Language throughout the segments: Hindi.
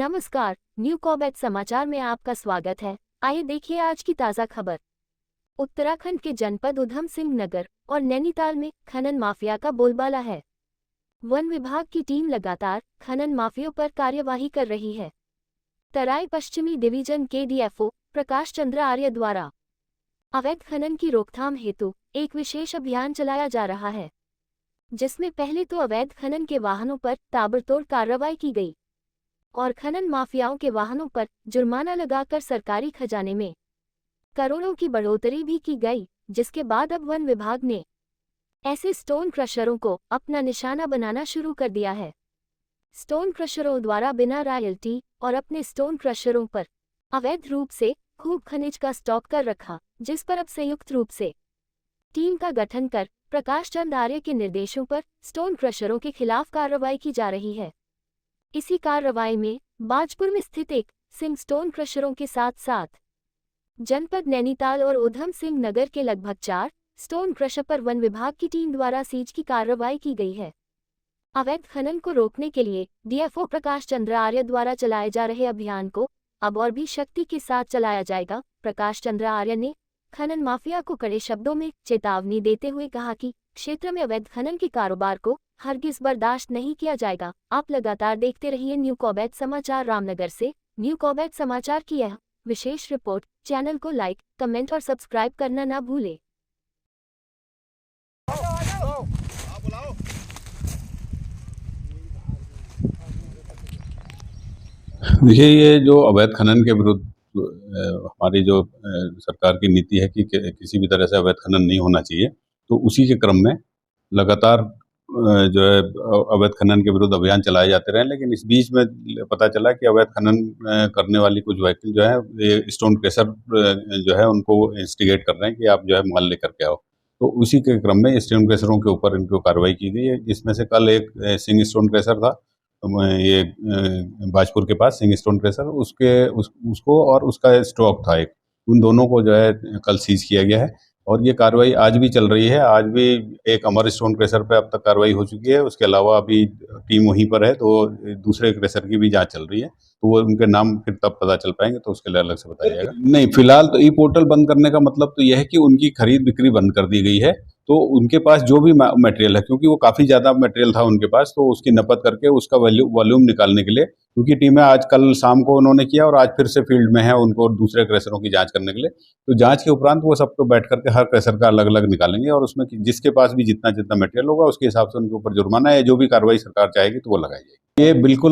नमस्कार, न्यू कॉबेट समाचार में आपका स्वागत है। आइए देखिए आज की ताज़ा खबर। उत्तराखंड के जनपद उधम सिंह नगर और नैनीताल में खनन माफिया का बोलबाला है। वन विभाग की टीम लगातार खनन माफियों पर कार्यवाही कर रही है। तराई पश्चिमी डिवीजन के डीएफओ प्रकाश चंद्र आर्य द्वारा अवैध खनन की रोकथाम हेतु एक विशेष अभियान चलाया जा रहा है, जिसमें पहले तो अवैध खनन के वाहनों पर ताबड़तोड़ कार्रवाई की गई और खनन माफियाओं के वाहनों पर जुर्माना लगाकर सरकारी खजाने में करोड़ों की बढ़ोतरी भी की गई, जिसके बाद अब वन विभाग ने ऐसे स्टोन क्रशरों को अपना निशाना बनाना शुरू कर दिया है। स्टोन क्रशरों द्वारा बिना रॉयल्टी और अपने स्टोन क्रशरों पर अवैध रूप से खूब खनिज का स्टॉक कर रखा, जिस पर अब संयुक्त रूप से टीम का गठन कर प्रकाश चंद आर्य के निर्देशों पर स्टोन क्रशरों के खिलाफ कार्रवाई की जा रही है। इसी कार्रवाई में बाजपुर में स्थित एक सिंह स्टोन क्रशरों के साथ साथ जनपद नैनीताल और उधम सिंह नगर के लगभग 4 स्टोन क्रशर पर वन विभाग की टीम द्वारा सीज की कार्रवाई की गई है। अवैध खनन को रोकने के लिए डीएफओ प्रकाश चंद्र आर्य द्वारा चलाए जा रहे अभियान को अब और भी शक्ति के साथ चलाया जाएगा। प्रकाश चंद्र आर्य ने खनन माफिया को कड़े शब्दों में चेतावनी देते हुए कहा कि क्षेत्र में अवैध खनन के कारोबार को हरगिज बर्दाश्त नहीं किया जाएगा। आप लगातार देखते रहिए न्यू कॉबेट समाचार। रामनगर से न्यू कॉबेट समाचार की यह विशेष रिपोर्ट। चैनल को लाइक, कमेंट और सब्सक्राइब करना ना भूलें। देखिए, ये जो अवैध खनन के विरुद्ध हमारी जो सरकार की नीति है कि किसी भी तरह से अवैध खनन नहीं होना चाहिए, तो उसी के क्रम में लगातार जो है अवैध खनन के विरुद्ध अभियान चलाए जाते रहे। लेकिन इस बीच में पता चला कि अवैध खनन करने वाली कुछ व्हीकल जो है ये स्टोन क्रशर जो है उनको इंस्टिगेट कर रहे हैं कि आप जो है माल लेकर के आओ। तो उसी के क्रम में स्टोन क्रशरों के ऊपर इनको कार्रवाई की गई है। इसमें से कल एक सिंह स्टोन क्रशर था, ये बाजपुर के पास सिंह स्टोन क्रशर, उसको और उसका स्टॉक था एक, उन दोनों को जो है कल सीज किया गया है और ये कार्रवाई आज भी चल रही है। आज भी एक अमर स्टोन क्रशर पे अब तक कार्रवाई हो चुकी है। उसके अलावा अभी टीम वहीं पर है, तो दूसरे क्रशर की भी जांच चल रही है, तो वो उनके नाम फिर तब पता चल पाएंगे, तो उसके लिए अलग से बताया जाएगा। नहीं, फिलहाल तो ई पोर्टल बंद करने का मतलब तो यह है कि उनकी खरीद बिक्री बंद कर दी गई है। तो उनके पास जो भी मटेरियल है, क्योंकि वो काफ़ी ज़्यादा मटेरियल था उनके पास, तो उसकी नपत करके उसका वॉल्यूम निकालने के लिए, क्योंकि टीमें आज कल शाम को उन्होंने किया और आज फिर से फील्ड में है उनको दूसरे क्रशरों की जांच करने के लिए। तो जांच के उपरांत वो सबको बैठ करके हर क्रशर का अलग अलग निकालेंगे और उसमें जिसके पास भी जितना जितना मटेरियल होगा उसके हिसाब से उनके ऊपर जुर्माना या जो भी कार्रवाई सरकार चाहेगी तो वो लगाई जाएगी। ये बिल्कुल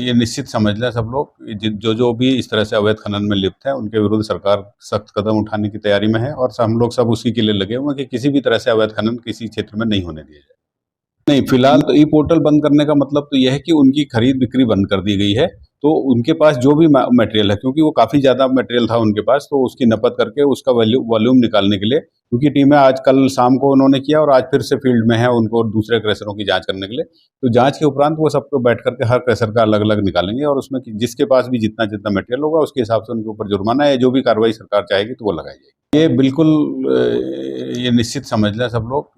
ये निश्चित समझ लें सब लोग, जो भी इस तरह से अवैध खनन में लिप्त है उनके विरुद्ध सरकार सख्त कदम उठाने की तैयारी में है और हम लोग सब उसी के लिए लगे हुए हैं कि किसी भी तरह से अवैध खनन किसी क्षेत्र में नहीं होने दिया जाए। नहीं, फिलहाल तो ई पोर्टल बंद करने का मतलब तो यह है कि उनकी खरीद बिक्री बंद कर दी गई है। तो उनके पास जो भी मटेरियल है, क्योंकि वो काफ़ी ज़्यादा मटेरियल था उनके पास, तो उसकी नपत करके उसका वॉल्यूम निकालने के लिए, क्योंकि टीमें आज कल शाम को उन्होंने किया और आज फिर से फील्ड में है उनको दूसरे क्रशरों की जांच करने के लिए। तो जांच के उपरांत वो सबको बैठ करके हर क्रशर का अलग अलग निकालेंगे और उसमें जिसके पास भी जितना जितना मटेरियल होगा उसके हिसाब से उनके ऊपर जुर्माना या जो भी कार्रवाई सरकार चाहेगी तो वो लगाई जाएगी। ये बिल्कुल ये निश्चित समझ लें सब लोग,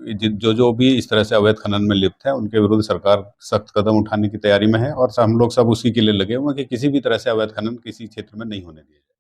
जो भी इस तरह से अवैध खनन में लिप्त है उनके विरुद्ध सरकार सख्त कदम उठाने की तैयारी में है और हम लोग सब उसी के लिए लगे हुए हैं कि किसी भी तरह से अवैध खनन किसी क्षेत्र में नहीं होने दिया जाए।